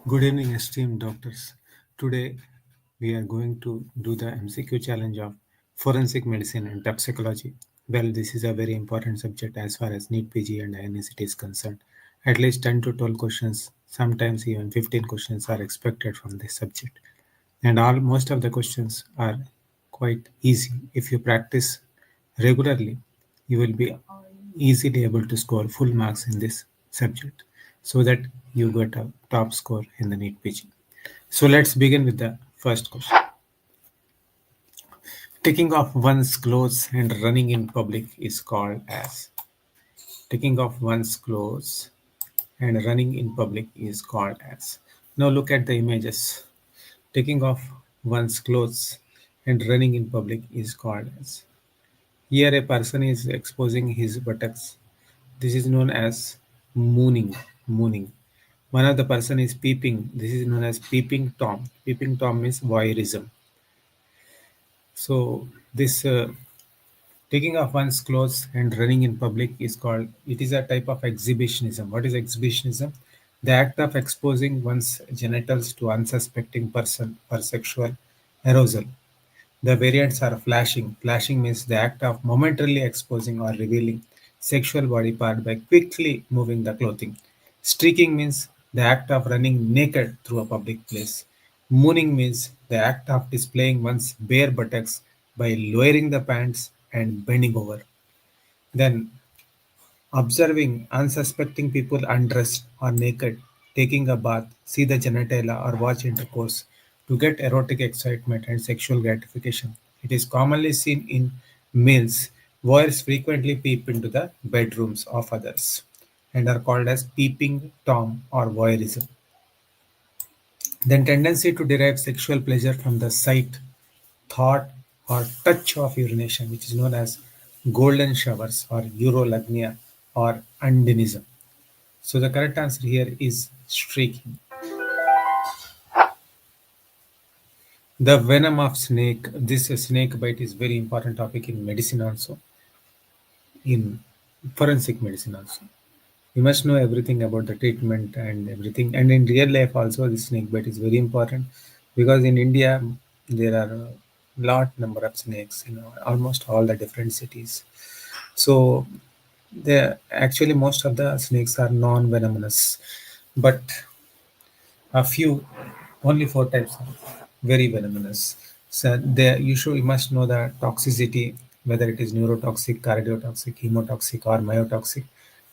Good evening, esteemed doctors. Today we are going to do the MCQ challenge of forensic medicine and toxicology. Well, this is a very important subject as far as NEET PG and INST is concerned. At least 10 to 12 questions, sometimes even 15 questions are expected from this subject. And most of the questions are quite easy. If you practice regularly, you will be easily able to score full marks in this subject so that you get a top score in the NEET PG. So let's begin with the first question. Taking off one's clothes and running in public is called as. Taking off one's clothes and running in public is called as. Now look at the images. Taking off one's clothes and running in public is called as. Here a person is exposing his buttocks. This is known as mooning. Mooning. One of the person is peeping. This is known as peeping tom. Peeping tom means voyeurism. So this taking off one's clothes and running in public is called. It is a type of exhibitionism. What is exhibitionism? The act of exposing one's genitals to unsuspecting person for sexual arousal. The variants are flashing. Flashing means the act of momentarily exposing or revealing sexual body part by quickly moving the clothing. Streaking means the act of running naked through a public place. Mooning means the act of displaying one's bare buttocks by lowering the pants and bending over. Then observing unsuspecting people undressed or naked, taking a bath, see the genitalia or watch intercourse to get erotic excitement and sexual gratification. It is commonly seen in males. Voyeurs frequently peep into the bedrooms of others and are called as peeping tom or voyeurism. Then tendency to derive sexual pleasure from the sight, thought, or touch of urination, which is known as golden showers or urolagnia or undinism. So the correct answer here is streaking. The venom of snake. This snake bite is very important topic in medicine also, in forensic medicine also. You must know everything about the treatment and everything. And in real life also, the snake bite is very important because in India there are a lot number of snakes. Almost all the different cities. So actually most of the snakes are non-venomous, but a few, only four types are very venomous. So there you must know the toxicity, whether it is neurotoxic, cardiotoxic, hemotoxic, or myotoxic,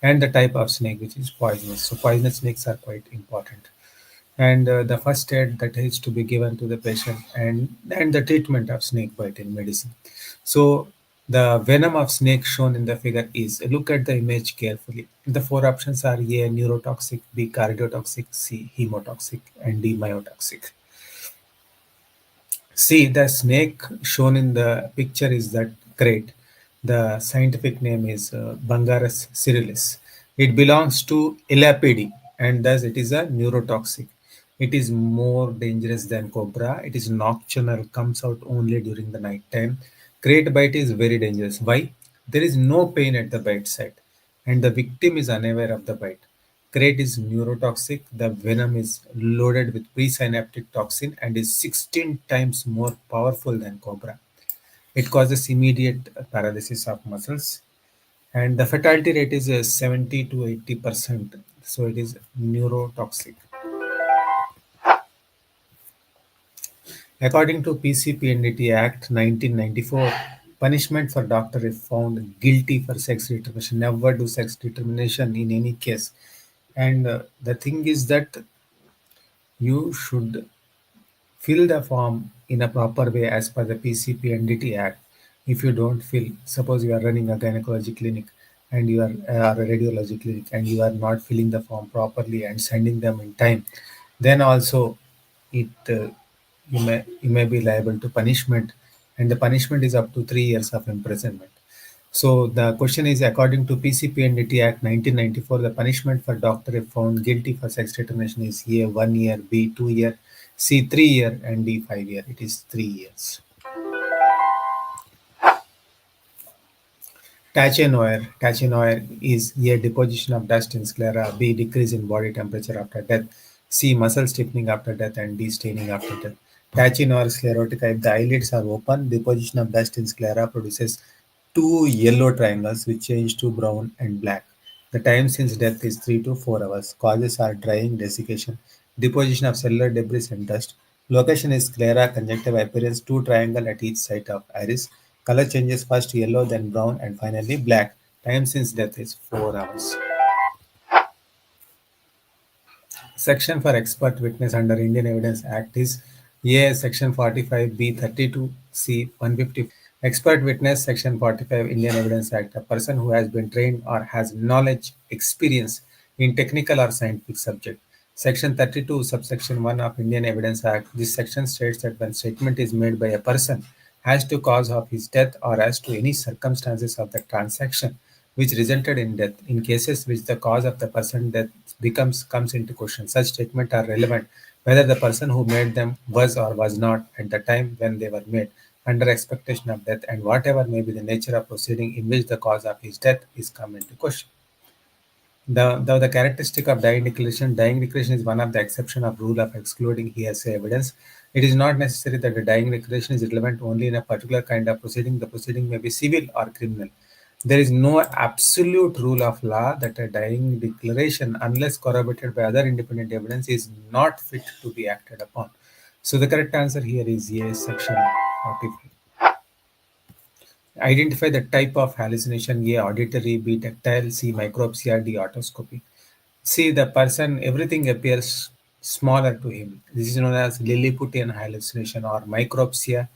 and the type of snake which is poisonous. So poisonous snakes are quite important. And the first aid that is to be given to the patient, and the treatment of snake bite in medicine. So the venom of snake shown in the figure is, look at the image carefully. The four options are A neurotoxic, B cardiotoxic, C hemotoxic, and D myotoxic. See, the snake shown in the picture is that great. The scientific name is Bungarus cirilis. It belongs to Elapidae and thus it is a neurotoxic. It is more dangerous than cobra. It is nocturnal, comes out only during the night time. Great bite is very dangerous. Why? There is no pain at the bite site and the victim is unaware of the bite. Crate is neurotoxic. The venom is loaded with presynaptic toxin and is 16 times more powerful than cobra. It causes immediate paralysis of muscles, and the fatality rate is 70 to 80%. So it is neurotoxic. According to PCPNDT Act 1994, punishment for doctor if found guilty for sex determination. Never do sex determination in any case. And the thing is that you should fill the form in a proper way as per the PCPNDT Act. If you don't fill, suppose you are running a gynecology clinic and you are or a radiology clinic and you are not filling the form properly and sending them in time, then also it you may be liable to punishment, and the punishment is up to 3 years of imprisonment. So the question is, according to PCPNDT Act 1994, the punishment for doctor if found guilty for sex determination is A 1 year, B 2 year, C 3 year, and D 5 year. It is 3 years. Tachenoir is A. Deposition of dust in sclera, B. Decrease in body temperature after death, C. Muscle stiffening after death, and D. Staining after death. Tachenoir sclerotica, if the eyelids are open, deposition of dust in sclera produces two yellow triangles which change to brown and black. The time since death is 3 to 4 hours. Causes are drying, desiccation, deposition of cellular debris and dust. Location is sclera, conjunctive appearance, two triangle at each side of iris. Color changes first yellow, then brown, and finally black. Time since death is 4 hours. Section for expert witness under Indian Evidence Act is A. Section 45, B. 32, C. 154. Expert witness, Section 45 Indian Evidence Act. A person who has been trained or has knowledge, experience in technical or scientific subject. Section 32, subsection 1 of Indian Evidence Act. This section states that when statement is made by a person as to cause of his death or as to any circumstances of the transaction which resulted in death, in cases which the cause of the person death becomes comes into question, such statements are relevant whether the person who made them was or was not at the time when they were made under expectation of death, and whatever may be the nature of proceeding in which the cause of his death is come into question. The characteristic of dying declaration is one of the exception of rule of excluding hearsay evidence. It is not necessary that the dying declaration is relevant only in a particular kind of proceeding. The proceeding may be civil or criminal. There is no absolute rule of law that a dying declaration, unless corroborated by other independent evidence, is not fit to be acted upon. So the correct answer here is yes, section 45. Identify the type of hallucination: A. Auditory, B. Tactile, C. Micropsia, D. Otoscopy. See, the person, everything appears smaller to him. This is known as Lilliputian hallucination or micropsia.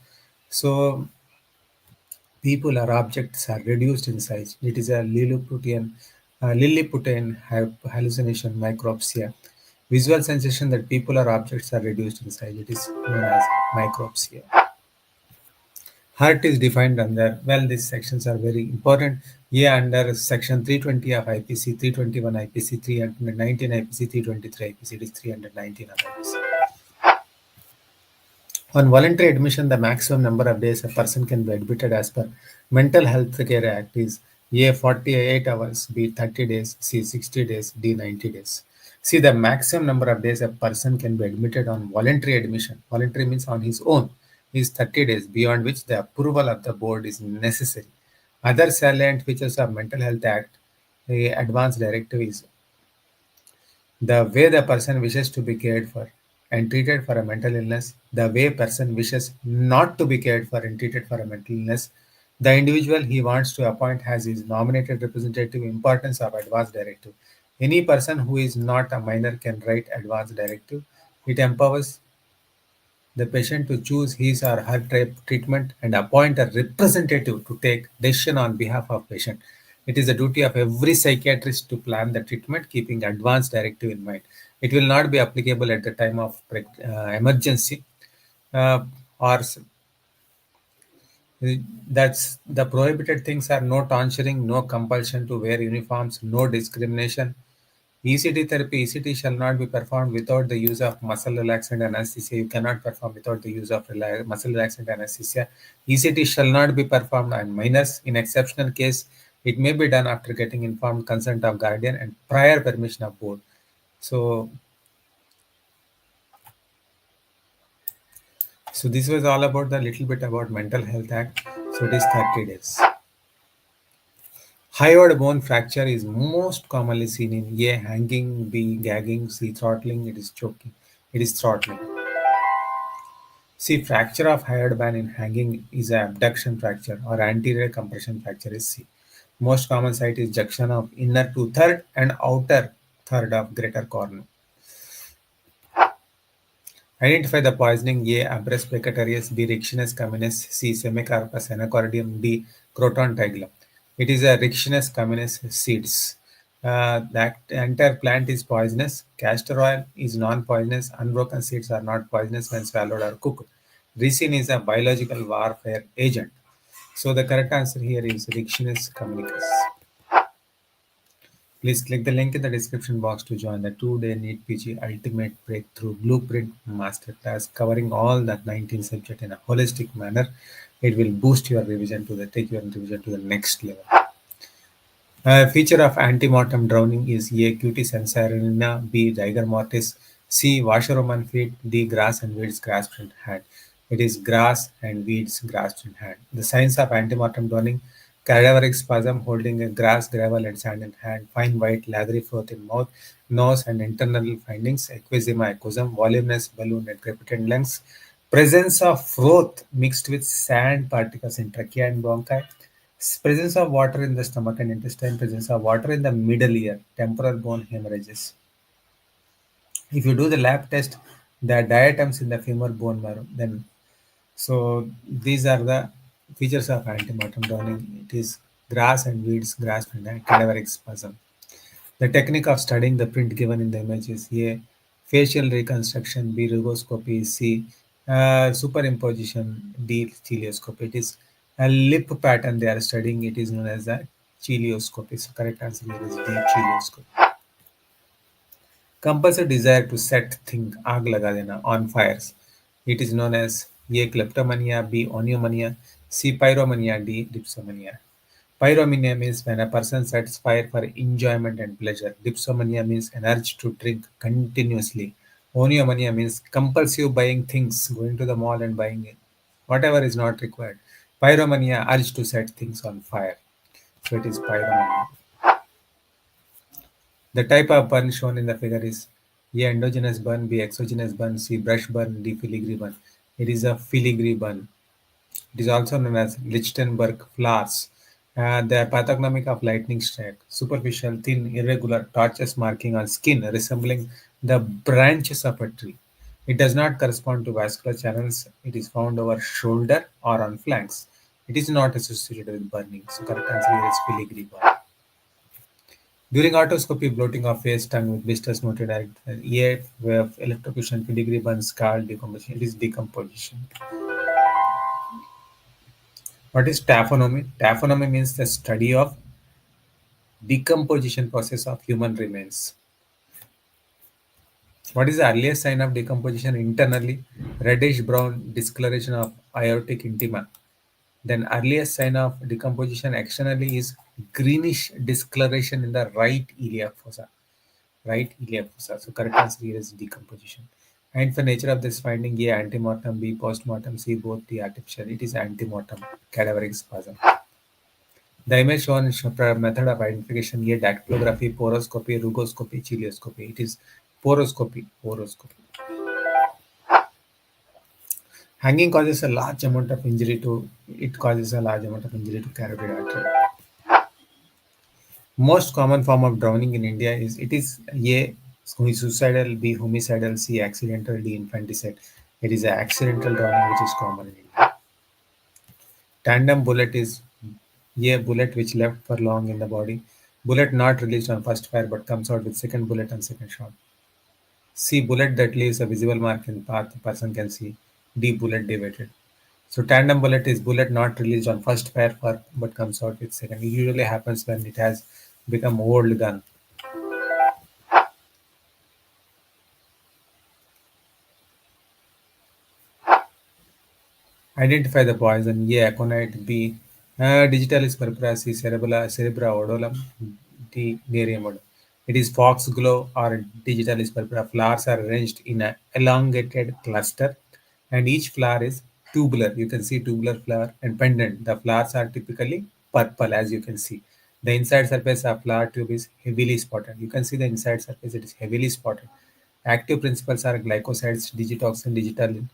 So, people or objects are reduced in size. It is a Lilliputian hallucination, micropsia. Visual sensation that people or objects are reduced in size. It is known as micropsia. Hurt is defined under, well, these sections are very important. Yeah, under section 320 of IPC, 321 IPC, 319 IPC, 323 IPC, it is 319 of IPC. On voluntary admission, the maximum number of days a person can be admitted as per Mental Health Care Act is A. 48 hours, B. 30 days, C. 60 days, D. 90 days. See, the maximum number of days a person can be admitted on voluntary admission. Voluntary means on his own is 30 days, beyond which the approval of the board is necessary. Other salient features of Mental Health Act, the advance directive is the way the person wishes to be cared for and treated for a mental illness, the way person wishes not to be cared for and treated for a mental illness, the individual he wants to appoint has his nominated representative, importance of advance directive. Any person who is not a minor can write advance directive. It empowers the patient to choose his or her treatment and appoint a representative to take decision on behalf of patient. It is the duty of every psychiatrist to plan the treatment keeping advance directive in mind. It will not be applicable at the time of emergency, uh, or that's the prohibited things are no torturing, no compulsion to wear uniforms, no discrimination. ECT therapy, ECT shall not be performed without the use of muscle relaxant anesthesia. You cannot perform without the use of muscle relaxant anesthesia. ECT shall not be performed on minors. In exceptional case, it may be done after getting informed consent of guardian and prior permission of board. So, so this was all about the little bit about Mental Health Act. So it is 30 days. Hyoid bone fracture is most commonly seen in A. Hanging, B. Gagging, C. Throttling. It is choking. It is throttling. See, fracture of hyoid bone in hanging is an abduction fracture or anterior compression fracture is C. Most common site is junction of inner two-third and outer third of greater cornu. Identify the poisoning: A. Abrus peccatorius, B. Riccinus communis, C. Semicarpus anacordium, D. Croton tigula. It is a Riccinus communis seeds. That entire plant is poisonous. Castor oil is non-poisonous. Unbroken seeds are not poisonous when swallowed or cooked. Ricin is a biological warfare agent. So the correct answer here is Riccinus communicus. Please click the link in the description box to join the 2-day Neet PG Ultimate Breakthrough Blueprint Masterclass covering all the 19 subjects in a holistic manner. It will boost your revision to the take your revision to the next level. A feature of antemortem drowning is A. Cutis sensoriana, B. rigor mortis, C. washerwoman feet, D. grass and weeds grasped in hand. It is grass and weeds grasped in hand. The signs of antemortem drowning: cadaveric spasm, holding a grass, gravel, and sand in hand, fine white, lathery froth in mouth, nose and internal findings, eczema, ecosm, voluminous balloon and crepitant lungs, presence of froth mixed with sand particles in trachea and bronchi, presence of water in the stomach and intestine, presence of water in the middle ear, temporal bone hemorrhages. If you do the lab test, the diatoms in the femur bone marrow, then so these are the features of antemortem drowning. It is grass and weeds, grasp and cadaveric spasm. The technique of studying the print given in the image is A. Facial reconstruction, B. Rugoscopy, C. Superimposition, D. Cilioscopy. It is a lip pattern they are studying. It is known as the cilioscopy. So correct answer here is D. Cilioscopy. Compulsive desire to set thing आग लगा देना on fires. It is known as A. Kleptomania, B. Oniomania, C. Pyromania, D. Dipsomania. Pyromania means when a person sets fire for enjoyment and pleasure. Dipsomania means an urge to drink continuously. Oniomania means compulsive buying things, going to the mall and buying it, whatever is not required. Pyromania, urge to set things on fire. So it is pyromania. The type of burn shown in the figure is A. Endogenous burn, B. Exogenous burn, C. Brush burn, D. Filigree burn. It is a filigree burn. It is also known as Lichtenberg flowers. The pathognomic of lightning strike, superficial, thin, irregular, tortuous marking on skin resembling the branches of a tree. It does not correspond to vascular channels. It is found over shoulder or on flanks. It is not associated with burning. So correct answer here is filigree burn. During otoscopy, bloating of face, tongue with blisters noted at ear, wave, electrocution, filigree burn, scald, decomposition. It is decomposition. What is taphonomy? Taphonomy means the study of decomposition process of human remains. What is the earliest sign of decomposition internally? Reddish brown discoloration of aortic intima. Then earliest sign of decomposition externally is greenish discoloration in the right ilia fossa. Right ilia fossa. So correct answer here is decomposition. And for nature of this finding, A. Antemortem, B. Postmortem, C. Both D. Artificial. It is antemortem, cadaveric spasm. The image shown is method of identification: A. Dactylography, poroscopy, rugoscopy, cilioscopy. It is poroscopy. Poroscopy. Hanging causes a large amount of injury to it causes a large amount of injury to carotid artery. Most common form of drowning in India is it is A. Suicidal, B. Homicidal, C. Accidental, D. Infanticide. It is a accidental drowning which is common in India. Tandem bullet is A. Bullet which left for long in the body. Bullet not released on first fire but comes out with second bullet on second shot. C. Bullet that leaves a visible mark in path the person can see. D. Bullet deviated. So tandem bullet is bullet not released on first fire for, but comes out with second. It usually happens when it has become old gun. Identify the poison. A. Aconite. B. Digitalis purpura. C. Cerebra odolum. D. Nerium. It is foxglove or digitalis purpura. Flowers are arranged in an elongated cluster, and each flower is tubular. You can see tubular flower and pendant. The flowers are typically purple, as you can see. The inside surface of flower tube is heavily spotted. You can see the inside surface; it is heavily spotted. Active principles are glycosides, digitoxin, digitalin.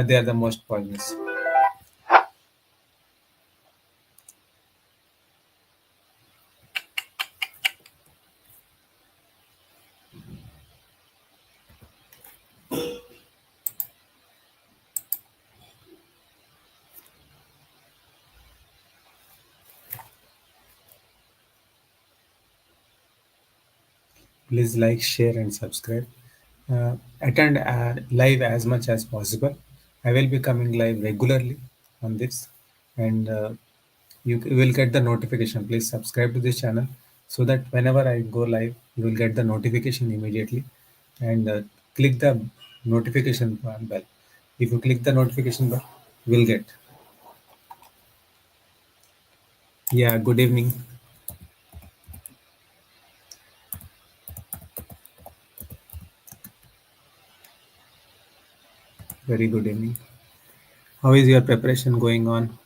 They are the most poisonous. Please like, share, and subscribe. Attend live as much as possible. I will be coming live regularly on this, and you will get the notification. Please subscribe to this channel so that whenever I go live, you will get the notification immediately, and click the notification bell. If you click the notification bell, you will get. Yeah, good evening. Very good evening. How is your preparation going on?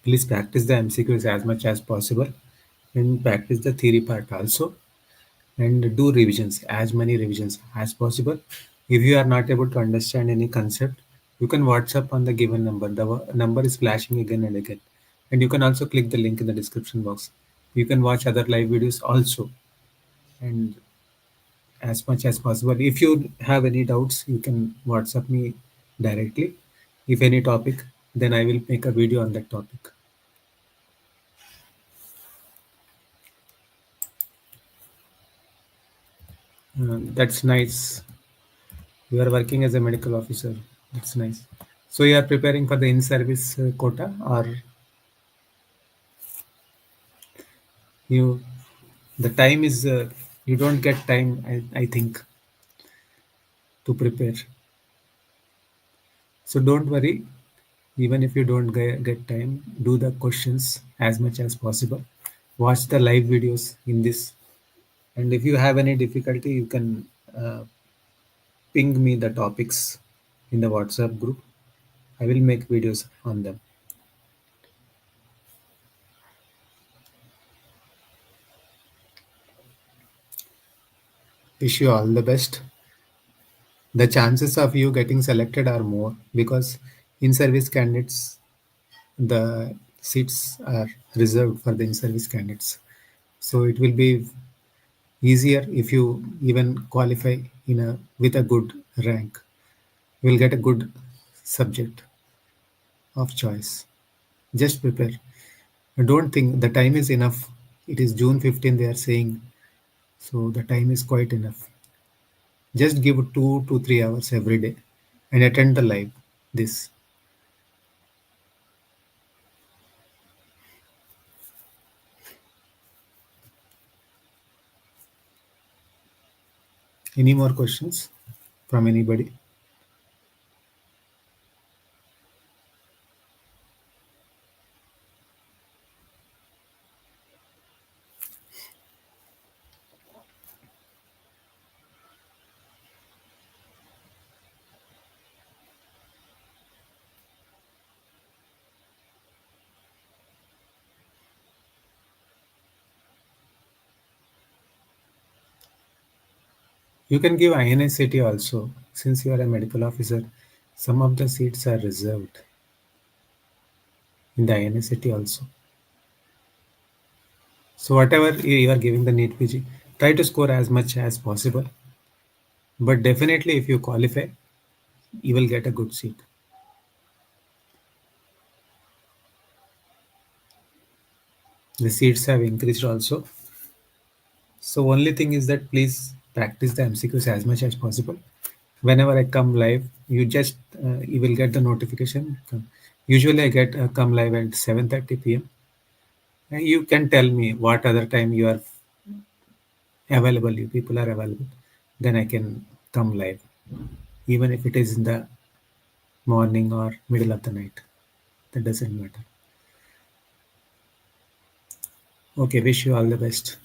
Please practice the MCQs as much as possible and practice the theory part also, and do revisions, as many revisions as possible. If you are not able to understand any concept, you can WhatsApp on the given number. The number is flashing again and again. And you can also click the link in the description box. You can watch other live videos also, and as much as possible. If you have any doubts, you can WhatsApp me directly. If any topic, then I will make a video on that topic. That's nice. You are working as a medical officer. That's nice. So you are preparing for the in-service quota, or you the time is you don't get time. I think to prepare. So don't worry. Even if you don't get time, do the questions as much as possible. Watch the live videos in this. And if you have any difficulty, you can ping me the topics in the WhatsApp group. I will make videos on them. Wish you all the best. The chances of you getting selected are more because in service candidates, the seats are reserved for the in service candidates. So it will be easier if you even qualify in a with a good rank. You will get a good subject of choice. Just prepare. Don't think the time is enough. It is June 15, they are saying. So the time is quite enough. Just give 2 to 3 hours every day and attend the live. This. Any more questions from anybody? You can give INSCT also. Since you are a medical officer, some of the seats are reserved in the INSCT also. So whatever you are giving the NEET PG, try to score as much as possible. But definitely, if you qualify, you will get a good seat. The seats have increased also. So only thing is that please practice the MCQs as much as possible. Whenever I come live, you will get the notification. Usually I get come live at 7:30 p.m. You can tell me what other time you are available, you people are available. Then I can come live, even if it is in the morning or middle of the night. That doesn't matter. Okay, wish you all the best.